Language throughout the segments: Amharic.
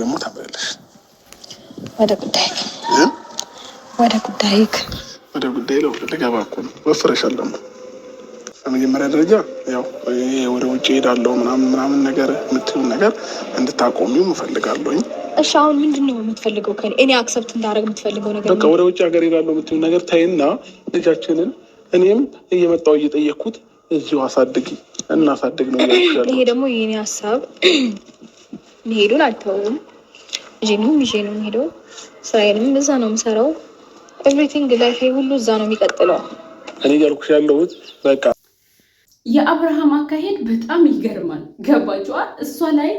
ደግሞ ታበያለሽ። ወደ ጉዳይክ ወደ ጉዳይ ነው ልገባ እኮ ነው። ወፍረሻል ደግሞ። በመጀመሪያ ደረጃ ያው ወደ ውጭ ሄዳለሁ ምናምን ነገር የምትይውን ነገር እንድታቆሚው እፈልጋለሁኝ። እሺ አሁን ምንድን ነው የምትፈልገው ከእኔ? እኔ አክሰፕት እንዳደረግ የምትፈልገው ነገር በቃ ወደ ውጭ ሀገር ሄዳለሁ የምትይውን ነገር ታይና ልጃችንን እኔም እየመጣሁ እየጠየቅኩት እዚሁ አሳድጊ እናሳድግ ነው ያለው። ይሄ ደግሞ የኔ ሀሳብ መሄዱን አልተውም። ልጄንም ይዤ ነው የምሄደው። ስራዬንም እዛ ነው የምሰራው። ኤቭሪቲንግ ላይፍ ሁሉ እዛ ነው የሚቀጥለው። እኔ ያልኩሽ ያለሁት በቃ የአብርሃም አካሄድ በጣም ይገርማል። ገባችኋል? እሷ ላይ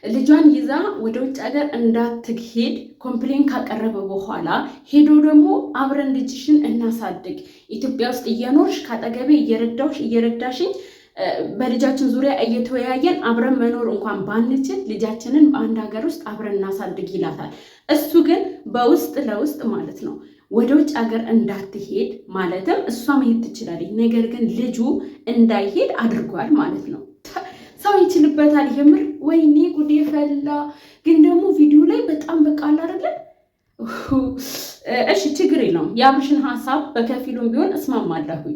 ልጇን ይዛ ወደ ውጭ ሀገር እንዳትሄድ ኮምፕሌን ካቀረበ በኋላ ሄዶ ደግሞ አብረን ልጅሽን እናሳድግ፣ ኢትዮጵያ ውስጥ እየኖርሽ ካጠገቤ እየረዳሽኝ በልጃችን ዙሪያ እየተወያየን አብረን መኖር እንኳን ባንችል ልጃችንን በአንድ ሀገር ውስጥ አብረን እናሳድግ ይላታል። እሱ ግን በውስጥ ለውስጥ ማለት ነው ወደ ውጭ ሀገር እንዳትሄድ ማለትም እሷ መሄድ ትችላለች፣ ነገር ግን ልጁ እንዳይሄድ አድርጓል ማለት ነው። ሰው ይችልበታል የምር። ወይኔ ጉዴ ፈላ። ግን ደግሞ ቪዲዮ ላይ በጣም በቃ አይደለም። እሺ ችግር የለውም። የአብርሽን ሀሳብ በከፊሉም ቢሆን እስማማለሁኝ።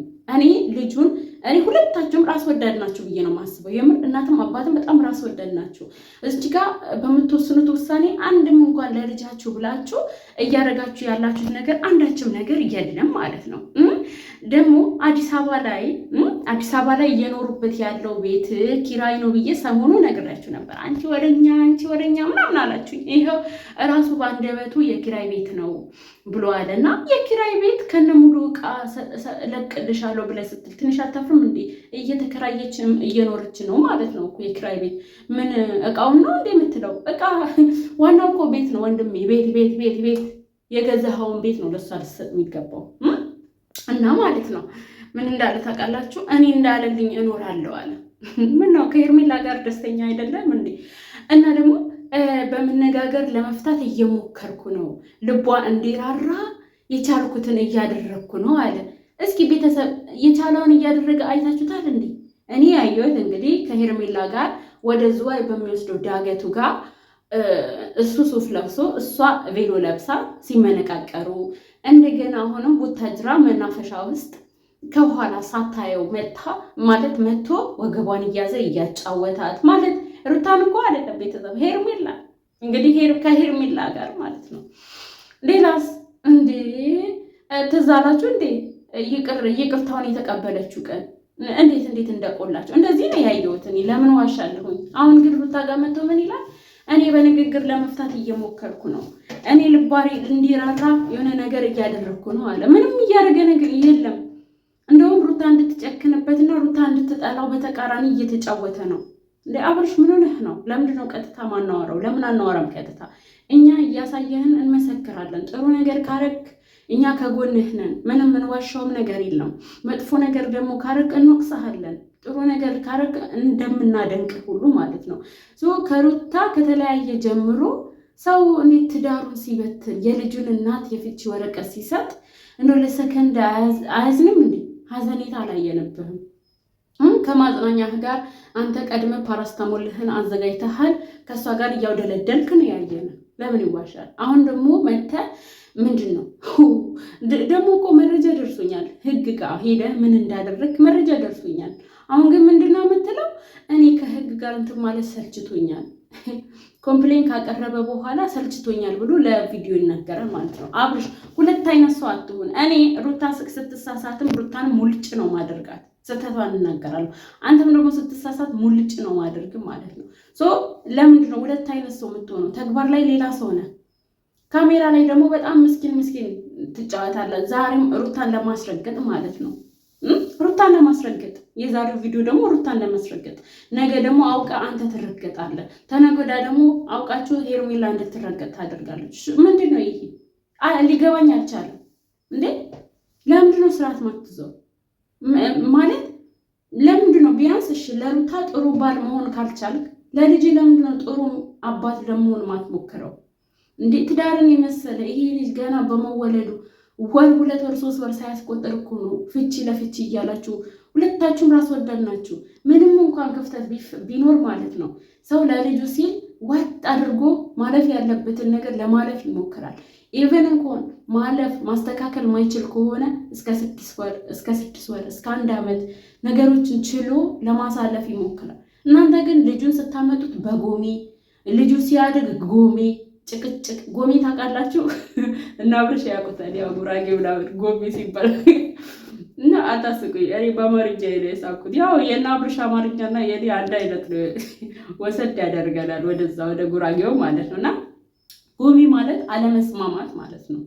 እኔ ሁለታቸውም ራስ ወዳድ ናቸው ብዬ ነው የማስበው። የምር እናትም አባትም በጣም ራስ ወዳድ ናቸው። እዚህ ጋር በምትወስኑት ውሳኔ አንድም እንኳን ለልጃችሁ ብላችሁ እያደረጋችሁ ያላችሁት ነገር አንዳችም ነገር የለም ማለት ነው። ደግሞ አዲስ አበባ ላይ እየኖሩበት ያለው ቤት ኪራይ ነው ብዬ ሰሞኑ ነግራችሁ ነበር። አንቺ ወደኛ ምናምን አላችሁኝ። ይኸው እራሱ በአንደበቱ የኪራይ ቤት ነው ብሏል። እና የኪራይ ቤት ከነ ሙሉ ዕቃ ለቅልሻለሁ ብለህ ስትል ትንሽ አታፍርም እንዴ? እየተከራየችም እየኖረች ነው ማለት ነው እኮ የኪራይ ቤት። ምን ዕቃውን ነው እንዴ የምትለው? ዕቃ ዋናው እኮ ቤት ነው ወንድሜ። ቤት የገዛኸውን ቤት ነው ለሷ ልትሰጥ የሚገባው። እና ማለት ነው ምን እንዳለ ታውቃላችሁ? እኔ እንዳለልኝ እኖራለሁ አለ። ምን ነው ከሄርሜላ ጋር ደስተኛ አይደለም እንዴ? እና ደግሞ በመነጋገር ለመፍታት እየሞከርኩ ነው፣ ልቧ እንዲራራ የቻልኩትን እያደረግኩ ነው አለ። እስኪ ቤተሰብ የቻለውን እያደረገ አይታችሁታል እንዴ? እኔ ያየሁት እንግዲህ ከሄርሜላ ጋር ወደ ዝዋይ በሚወስደው ዳገቱ ጋር እሱ ሱፍ ለብሶ እሷ ቬሎ ለብሳ ሲመነቃቀሩ፣ እንደገና አሁንም ቡታጅራ መናፈሻ ውስጥ ከኋላ ሳታየው መጥቶ ወገቧን እያዘ እያጫወታት ማለት ሩታን እኮ አይደለም ቤተሰብ ሄርሜላ እንግዲህ ከሄርሜላ ጋር ማለት ነው። ሌላስ እንዴ ትዝ አላችሁ እንዴ? ይቅርታውን የተቀበለችው ቀን እንዴት እንደቆላቸው እንደዚህ ነው ያየሁት እኔ። ለምን ዋሻለሁኝ? አሁን ግን ሩታ ጋር መጥቶ ምን ይላል? እኔ በንግግር ለመፍታት እየሞከርኩ ነው፣ እኔ ልባሬ እንዲራራ የሆነ ነገር እያደረግኩ ነው አለ። ምንም እያደረገ ነገር የለም። እንደውም ሩታ እንድትጨክንበትና ሩታ እንድትጠላው በተቃራኒ እየተጫወተ ነው። እንደ አብርሽ ምን ሆነህ ነው? ለምንድን ነው ቀጥታ ማናወራው? ለምን አናወራም ቀጥታ? እኛ እያሳየህን እንመሰክራለን። ጥሩ ነገር ካረግ እኛ ከጎንህ ነን። ምንም እንዋሻውም ነገር የለም። መጥፎ ነገር ደግሞ ካረግ እንወቅስሃለን። ጥሩ ነገር ካረግ እንደምናደንቅ ሁሉ ማለት ነው። ከሩታ ከተለያየ ጀምሮ ሰው እንዴት ትዳሩን ሲበትን የልጁን እናት የፍቺ ወረቀት ሲሰጥ እንደው ለሰከንድ አያዝንም እንዴ? ሀዘኔታ አላየንብህም? ከማጽናኛህ ጋር አንተ ቀድመ ፓራስታሞልህን አዘጋጅተሃል። ከእሷ ጋር እያውደለደልክ ነው ያየን። ለምን ይዋሻል? አሁን ደግሞ መተህ ምንድን ነው ደግሞ እኮ መረጃ ደርሶኛል። ህግ ጋር ሄደህ ምን እንዳደረግክ መረጃ ደርሶኛል። አሁን ግን ምንድን ነው የምትለው? እኔ ከህግ ጋር እንትን ማለት ሰልችቶኛል፣ ኮምፕሌን ካቀረበ በኋላ ሰልችቶኛል ብሎ ለቪዲዮ ይናገራል ማለት ነው። አብርሽ ሁለት አይነት ሰው አትሁን። እኔ ሩታ ስትሳሳትም ሩታን ሙልጭ ነው ማደርጋት፣ ስህተቷን እናገራለሁ። አንተም ደግሞ ስትሳሳት ሙልጭ ነው ማደርግ ማለት ነው። ለምንድን ነው ሁለት አይነት ሰው የምትሆነው? ተግባር ላይ ሌላ ሰው ነህ፣ ካሜራ ላይ ደግሞ በጣም ምስኪን ትጫወታለህ። ዛሬም ሩታን ለማስረገጥ ማለት ነው፣ ሩታን ለማስረገጥ። የዛሬው ቪዲዮ ደግሞ ሩታን ለማስረገጥ፣ ነገ ደግሞ አውቃ አንተ ትረገጣለህ፣ ተነገ ወዲያ ደግሞ አውቃችሁ ሄርሜላ እንድትረገጥ ታደርጋለች። ምንድን ነው ይሄ? ሊገባኝ አልቻለም እንዴ። ለምንድን ነው ስርዓት ማትይዘው ማለት? ለምንድን ነው ቢያንስ እሺ ለሩታ ጥሩ ባል መሆን ካልቻልክ ለልጅ ለምንድን ነው ጥሩ አባት ለመሆን ማትሞክረው እንዴ? ትዳርን የመሰለ ይሄ ልጅ ገና በመወለዱ ወር 2 ወር 3 ወር ሳያስቆጥር እኮ ነው ፍቺ ለፍቺ እያላችሁ ሁለታችሁም ራስ ወዳድ ናችሁ። ምንም እንኳን ክፍተት ቢኖር ማለት ነው ሰው ለልጁ ሲል ዋጥ አድርጎ ማለፍ ያለበትን ነገር ለማለፍ ይሞክራል። ኢቨን እንኳን ማለፍ ማስተካከል ማይችል ከሆነ እስከ 6 ወር እስከ 1 ዓመት ነገሮችን ችሎ ለማሳለፍ ይሞክራል። እናንተ ግን ልጁን ስታመጡት በጎሜ ልጁ ሲያድግ ጎሜ ጭቅጭቅ ጎሜ ታውቃላችሁ እና አብርሽ ያውቁታል። ያው ጉራጌ ምናምን ጎሜ ሲባል እና አታስቁኝ። እኔ በአማርኛ ነው የሳኩት። ያው የእነ አብርሽ አማርኛና የኔ አንድ አይነት ነው፣ ወሰድ ያደርገናል ወደዛ ወደ ጉራጌው ማለት ነው። እና ጎሜ ማለት አለመስማማት ማለት ነው።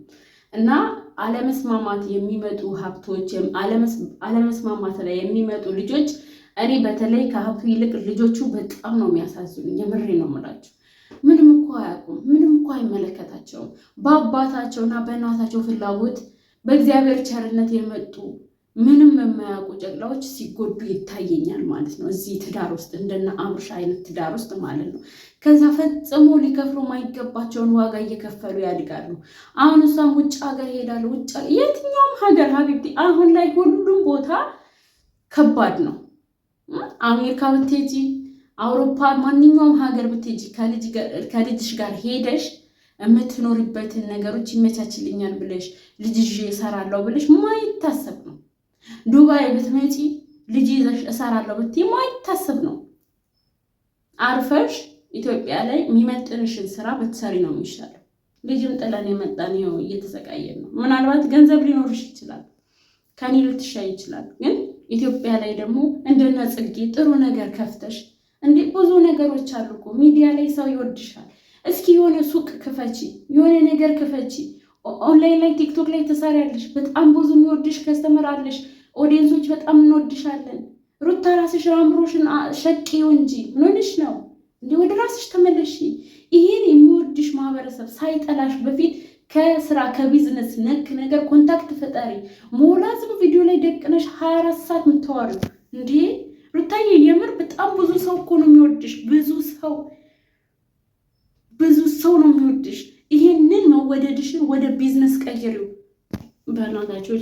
እና አለመስማማት የሚመጡ ሀብቶች፣ አለመስማማት ላይ የሚመጡ ልጆች እኔ በተለይ ከሀብቱ ይልቅ ልጆቹ በጣም ነው የሚያሳዝኑኝ። የምሬ ነው የምላቸው። ምንም እኮ አያውቁም፣ ምንም እኮ አይመለከታቸውም። በአባታቸውና በእናታቸው ፍላጎት በእግዚአብሔር ቸርነት የመጡ ምንም የማያውቁ ጨቅላዎች ሲጎዱ ይታየኛል ማለት ነው። እዚህ ትዳር ውስጥ እንደነ አብርሽ አይነት ትዳር ውስጥ ማለት ነው። ከዛ ፈጽሞ ሊከፍሉ ማይገባቸውን ዋጋ እየከፈሉ ያድጋሉ። አሁን እሷም ውጭ ሀገር ሄዳለሁ፣ ውጭ የትኛውም ሀገር ሀቢብቲ አሁን ላይ ሁሉም ቦታ ከባድ ነው። አሜሪካ ብትሄጂ፣ አውሮፓ፣ ማንኛውም ሀገር ብትሄጂ ከልጅሽ ጋር ሄደሽ የምትኖርበትን ነገሮች ይመቻችልኛል ብለሽ ልጅ ይዤ እሰራለሁ ብለሽ ማይታሰብ ነው። ዱባይ ብትመጪ ልጅ ይዘሽ እሰራለሁ ብትይ ማይታሰብ ነው። አርፈሽ ኢትዮጵያ ላይ የሚመጥንሽን ስራ ብትሰሪ ነው የሚሻለው። ልጅም ጥለን የመጣን ይኸው እየተሰቃየን ነው። ምናልባት ገንዘብ ሊኖርሽ ይችላል፣ ከኔ ልትሻይ ይችላል። ግን ኢትዮጵያ ላይ ደግሞ እንደነ ጽጌ ጥሩ ነገር ከፍተሽ እንዴ ብዙ ነገሮች አሉ እኮ ሚዲያ ላይ ሰው ይወድሻል። እስኪ የሆነ ሱቅ ክፈቺ፣ የሆነ ነገር ክፈቺ። ኦንላይን ላይ ቲክቶክ ላይ ትሰሪያለሽ። በጣም ብዙ የሚወድሽ ከስተመር አለሽ። ኦዲየንሶች በጣም እንወድሻለን። ሩታ ራስሽ አምሮሽን ሸቂው እንጂ ምን ሆነሽ ነው እንዴ? ወደ ራስሽ ተመለሺ። ይሄን የሚወድሽ ማህበረሰብ ሳይጠላሽ በፊት ከስራ ከቢዝነስ ነክ ነገር ኮንታክት ፈጣሪ ሞላዝም ቪዲዮ ላይ ደቅነሽ 24 ሰዓት የምታወሪው እንዴ? ሩታዬ የምር በጣም ብዙ ሰው እኮ ነው የሚወድሽ። ብዙ ሰው ነው የሚወድሽ። ይሄንን መወደድሽን ወደ ቢዝነስ ቀይሪው በእናታችሁ።